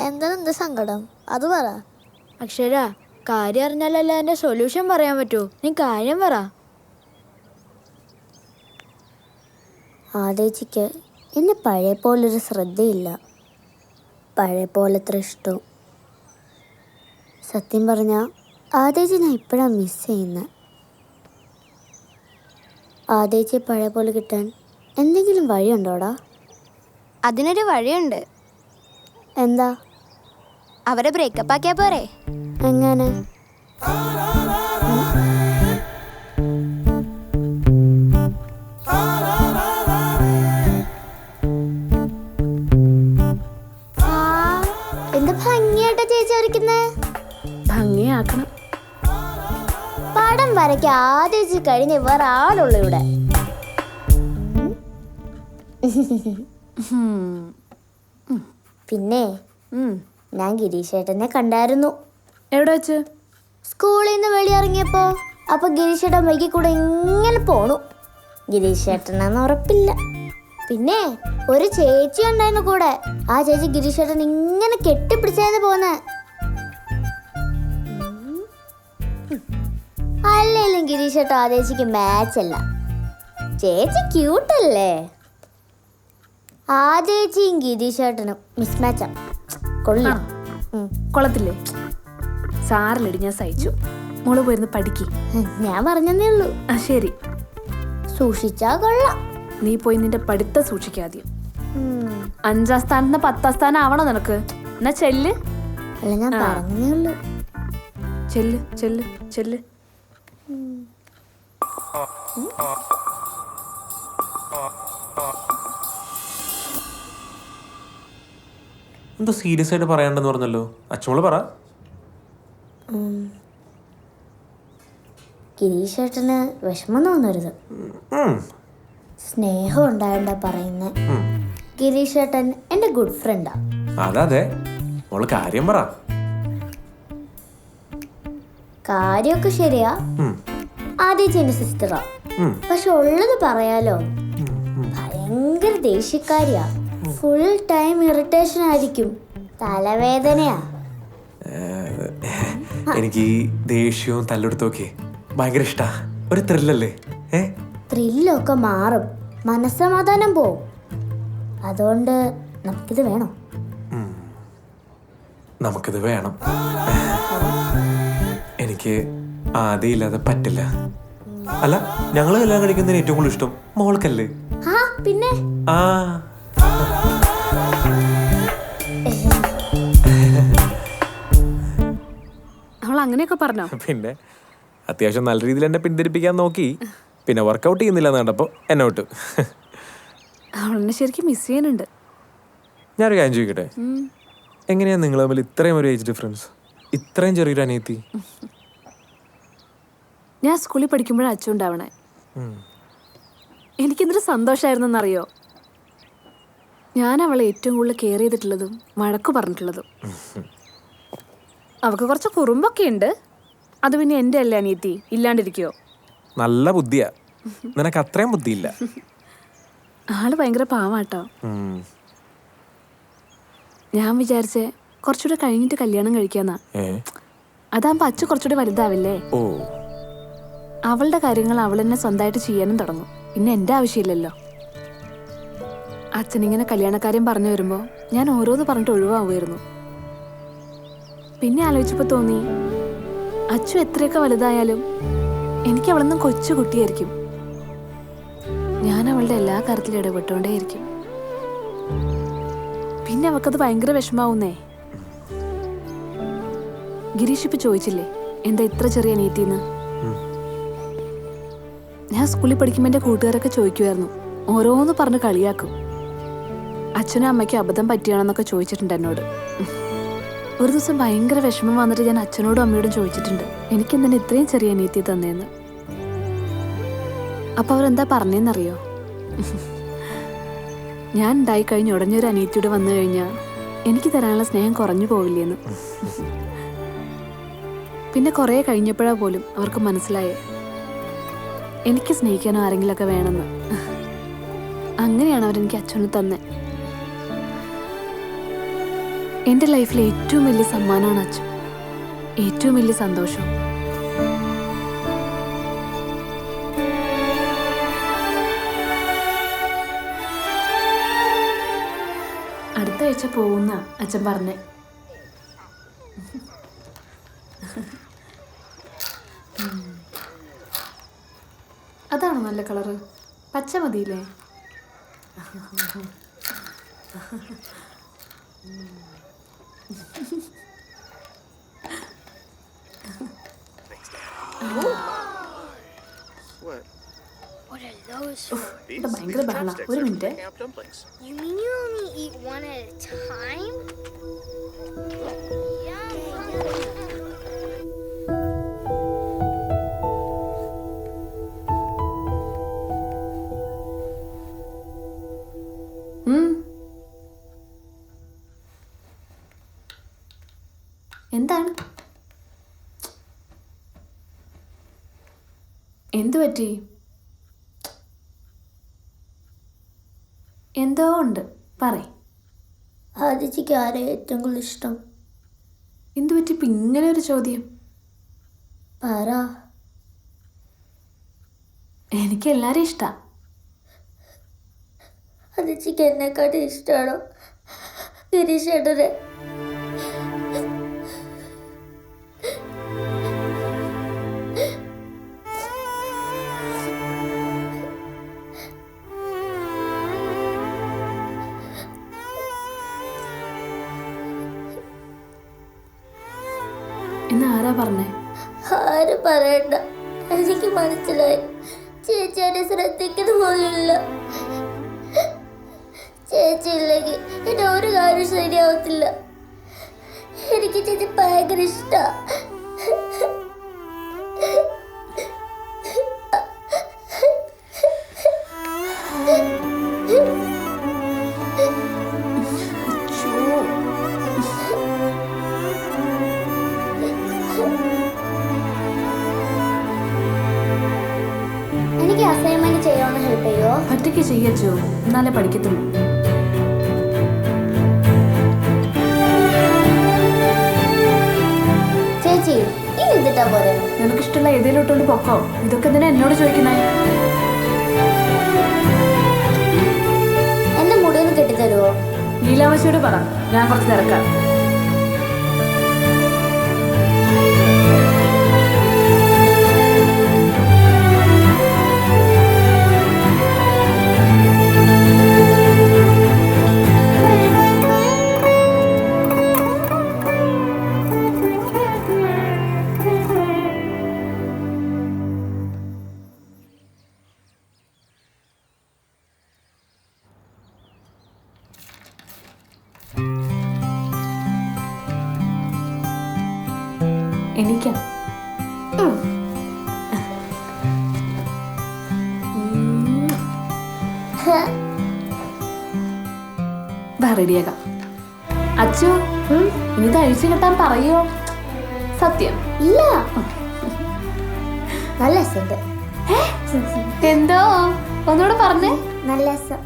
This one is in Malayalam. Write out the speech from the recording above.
എന്ത് സങ്കടം അത് പറ. അക്ഷര, കാര്യം അറിഞ്ഞാലല്ല എൻ്റെ സൊല്യൂഷൻ പറയാൻ പറ്റൂ. നീ കാര്യം പറ. ആദേച്ചിക്ക് എന്നെ പഴയ പോലൊരു ശ്രദ്ധയില്ല, പഴയ പോലത്ര ഇഷ്ടവും. സത്യം പറഞ്ഞാൽ ആദേച്ചി ഞാൻ ഇപ്പോഴാണ് മിസ് ചെയ്യുന്നത്. ആദേച്ചിയെ പഴയ പോലെ കിട്ടാൻ എന്തെങ്കിലും വഴിയുണ്ടോടാ? അതിനൊരു വഴിയുണ്ട്. എന്താ? അവരെ ബ്രേക്കപ്പ് ആക്കിയാ പോരെ? എങ്ങനെ? എന്താ ഭംഗിയായിട്ടാ ചേച്ചി വരയ്ക്കുന്നേ? ഭംഗിയാക്കണം. പടം വരയ്ക്കാൻ ആദ്യം കഴിഞ്ഞ് വേറെ ആളുള്ളൂ ഇവിടെ. പിന്നെ ഞാൻ ഗിരീഷേട്ടനെ കണ്ടായിരുന്നു. എവിടെ വെച്ച്? സ്കൂളിൽ നിന്ന് വെളിയിറങ്ങിയപ്പോ. അപ്പൊ ഗിരീഷേട്ടൻ വൈകി കൂടെ ഇങ്ങനെ പോണു. ഗിരീഷേട്ടനാന്ന് ഉറപ്പില്ല. പിന്നെ ഒരു ചേച്ചി ഉണ്ടായിരുന്നു കൂടെ. ആ ചേച്ചി ഗിരീഷേട്ടൻ ഇങ്ങനെ കെട്ടിപ്പിടിച്ചായിരുന്നു പോന്നെ. അല്ലേലും ഗിരീഷേട്ടൻ ആ ചേച്ചിക്ക് മാച്ച് അല്ല. ചേച്ചി ക്യൂട്ടല്ലേ? ആ ചേച്ചിയും ഗിരീഷേട്ടനും മിസ്മാച്ചാ. കൊള്ളാം. കൊള്ളത്തില്ലേ? സാറിലടി, ഞാൻ സഹിച്ചു. മോള് പോയിരുന്നു പഠിക്ക്. ഞാൻ പറഞ്ഞതേ ഉള്ളൂ. ശരി, സൂക്ഷിച്ചാ കൊള്ളാം. നീ പോയി നിന്റെ പഠിത്തം സൂക്ഷിക്കാദ്യം. 5ാം സ്ഥാനത്ത് 10ാം സ്ഥാനം ആവണോ നിനക്ക്? എന്നാ ചെല്ല്. അല്ല, ഞാൻ പറഞ്ഞതേ ഉള്ളൂ. ചെല്ല് ചെല്ല് ചെല്ല്. എന്താ സീരിയസ് ആയിട്ട് പറയാണ്ടെന്ന് പറഞ്ഞല്ലോ? അച്ഛനോട് പറ. ഗിരീഷേട്ടന് വിഷമം തോന്നരുത്. സ്നേഹം ഉണ്ടായോണ്ടാ പറയുന്നേ. ഗിരീഷേട്ടൻ എന്റെ ഗുഡ് ഫ്രണ്ടാ. അതെ, മോള് കാര്യം പറ. കാര്യമൊക്കെ ശരിയാ. ആദ്യം എന്റെ സിസ്റ്ററാ. പക്ഷെ ഉള്ളത് പറയാലോ, ഭയങ്കര ദേഷ്യക്കാരിയാ. ഫുൾ ടൈം ഇറിറ്റേഷൻ ആയിരിക്കും, തലവേദനയാ. എനിക്ക് ഈ ദേഷ്യവും തല്ലെടുത്തൊക്കെ ഭയങ്കര ഇഷ്ടാ. ഒരു ത്രില്ലല്ലേ? ത്രില്ലൊക്കെ മാറും, മനസ്സമാധാനം പോവും. അതുകൊണ്ട് നമുക്കിത് വേണം. നമുക്കിത് വേണം. എനിക്ക് ആദ്യം ഇല്ലാതെ പറ്റില്ല. അല്ല, ഞങ്ങൾ എല്ലാം കഴിക്കുന്നതിന് ഏറ്റവും കൂടുതൽ ഇഷ്ടം മോൾക്കല്ലേ? പിന്നെ അവൾ അങ്ങനെയൊക്കെ പറഞ്ഞോ? പിന്നെ അത്യാവശ്യം നല്ല രീതിയിൽ എന്നെ പിന്തിരിപ്പിക്കാൻ നോക്കി. പിന്നെ വർക്കൗട്ട് ചെയ്യുന്നില്ലെന്ന് കണ്ടപ്പോൾ എന്നെ വിട്ടു. അവളെന്നെ ശരിക്കും മിസ് ചെയ്യുന്നുണ്ട്. ഞാനൊരു കാര്യം ചോദിക്കട്ടെ, എങ്ങനെയാ നിങ്ങൾ തമ്മിൽ ഇത്രയും ഒരു ഏജ് ഡിഫറൻസ്? ഇത്രയും ചെറിയൊരു അനിയത്തി. ഞാൻ സ്കൂളിൽ പഠിക്കുമ്പോഴാണ് അച്ഛൻ ഉണ്ടാവണേ. എനിക്കെന്തൊരു സന്തോഷമായിരുന്നെന്നറിയോ? ഞാൻ അവളെ ഏറ്റവും കൂടുതൽ കെയർ ചെയ്തിട്ടുള്ളതും വഴക്ക് പറഞ്ഞിട്ടുള്ളതും. അവൾക്ക് കുറച്ച് കുറുമ്പൊക്കെ ഉണ്ട്. അത് പിന്നെ എൻ്റെ അല്ലേ അനിയത്തി, ഇല്ലാണ്ടിരിക്കോ? നല്ല ബുദ്ധിയാ. നിനക്ക് അത്രയും ബുദ്ധിയില്ല. ആള് ഭയങ്കര പാവാട്ടോ. ഞാൻ വിചാരിച്ചേ കുറച്ചുകൂടെ കഴിഞ്ഞിട്ട് കല്യാണം കഴിക്കാന്നാ. അതാകുമ്പോ അച്ഛൻ കുറച്ചുകൂടെ വലുതാവില്ലേ. അവളുടെ കാര്യങ്ങൾ അവൾ തന്നെ സ്വന്തമായിട്ട് ചെയ്യാനും തുടങ്ങും. പിന്നെ എൻ്റെ ആവശ്യമില്ലല്ലോ. അച്ഛനിങ്ങനെ കല്യാണക്കാര്യം പറഞ്ഞു വരുമ്പോ ഞാൻ ഓരോന്ന് പറഞ്ഞിട്ട് ഒഴിവാകുമായിരുന്നു. പിന്നെ ആലോചിച്ചപ്പോ തോന്നി, അച്ഛൻ എത്രയൊക്കെ വലുതായാലും എനിക്ക് അവളൊന്നും കൊച്ചു കുട്ടിയായിരിക്കും. ഞാൻ അവളുടെ എല്ലാ കാര്യത്തിലും ഇടപെട്ടുകൊണ്ടേയിരിക്കും. പിന്നെ അവൾക്കത് ഭയങ്കര വിഷമാവുന്നേ. ഗിരീഷ് ഇപ്പൊ ചോദിച്ചില്ലേ എന്താ ഇത്ര ചെറിയ അനിയത്തിന്ന്? ഞാൻ സ്കൂളിൽ പഠിക്കുമ്പോൾ എൻ്റെ കൂട്ടുകാരൊക്കെ ചോദിക്കുമായിരുന്നു, ഓരോന്ന് പറഞ്ഞ് കളിയാക്കും. അച്ഛനും അമ്മയ്ക്കും അബദ്ധം പറ്റിയാണെന്നൊക്കെ ചോദിച്ചിട്ടുണ്ട് എന്നോട്. ഒരു ദിവസം ഭയങ്കര വിഷമം വന്നിട്ട് ഞാൻ അച്ഛനോടും അമ്മയോടും ചോദിച്ചിട്ടുണ്ട്, എനിക്കെന്തിനാ ഇത്രയും ചെറിയ അനിയത്തി തന്നേന്ന്. അപ്പൊ അവരെന്താ പറഞ്ഞെന്നറിയോ? ഞാൻ ഉണ്ടായി കഴിഞ്ഞ് ഉടനെയൊരു അനിയത്തിയോട് വന്നു കഴിഞ്ഞാൽ എനിക്ക് തരാനുള്ള സ്നേഹം കുറഞ്ഞു പോവില്ലേന്ന്. പിന്നെ കുറേ കഴിഞ്ഞപ്പോഴാ പോലും അവർക്ക് മനസ്സിലായേ എനിക്ക് സ്നേഹിക്കാനോ ആരെങ്കിലുമൊക്കെ വേണമെന്ന്. അങ്ങനെയാണ് അവരെനിക്ക് അച്ഛനെ തന്നെ. എൻ്റെ ലൈഫിലെ ഏറ്റവും വലിയ സമ്മാനമാണ് അച്ഛൻ, ഏറ്റവും വലിയ സന്തോഷം. അടുത്ത ആഴ്ച പോകുന്ന അച്ഛൻ പറഞ്ഞേ. അതാണോ നല്ല കളറ്? പച്ച മതിയില്ലേ? ഇവിടെ ഭയങ്കര ബഹള. ഒരു minute. You mean you only eat one at a time? എന്താണ്? എന്തു പറ്റി? എന്തോ ഉണ്ട്, പറയ്. ആദിച്ചിക്ക് ആരെ ഏറ്റവും കൂടുതൽ ഇഷ്ടം? എന്തു പറ്റി ഇപ്പം ഇങ്ങനെ ഒരു ചോദ്യം? പറ. എനിക്ക് എല്ലാവരും ഇഷ്ടമാണ്. ആദിച്ചിക്ക് എന്നെക്കാട്ടും ഇഷ്ടമാണോ ഗിരീഷേട്ടനെ? എന്ന് ആരാ പറഞ്ഞേ? ആരും പറയണ്ട, എനിക്ക് മനസ്സിലായി. ചേച്ചി എന്നെ ശ്രദ്ധിക്കുന്ന പോലില്ല. ചേച്ചി ഇല്ലെങ്കിൽ എന്റെ ഒരു കാര്യം ശരിയാവത്തില്ല. എനിക്ക് ചേച്ചി ഭയങ്കര ഇഷ്ടാ. എനിക്ക് അസൈൻമെന്റ് ചെയ്യാൻ ഹെൽപ്പ് ചെയ്യോ? ഒറ്റയ്ക്ക് ചെയ്യച്ചോ, എന്നാലേ പഠിക്കത്തുള്ളൂ. ചേച്ചി ഇനി ഇതിട്ടാ പോരെ? നിനക്കിഷ്ടമുള്ള ഏതെങ്കിലും ഇട്ടുകൊണ്ട് പൊക്കോ. ഇതൊക്കെ എന്തിനാ എന്നോട് ചോദിക്കണേ? എന്റെ മുടി ഒന്ന് കെട്ടിത്തരുവോ? ലീലാവശിയോട് പറ, ഞാൻ കുറച്ച് തിരക്കാം. എനിക്കാ റെഡിയാക്കാം. അച്ചു ഇനി കഴിച്ചു കിട്ടാൻ പറയോ? സത്യം ഇല്ല. നല്ല രസമുണ്ട്. എന്തോ ഒന്നുകൂടെ പറഞ്ഞേ. നല്ല രസം.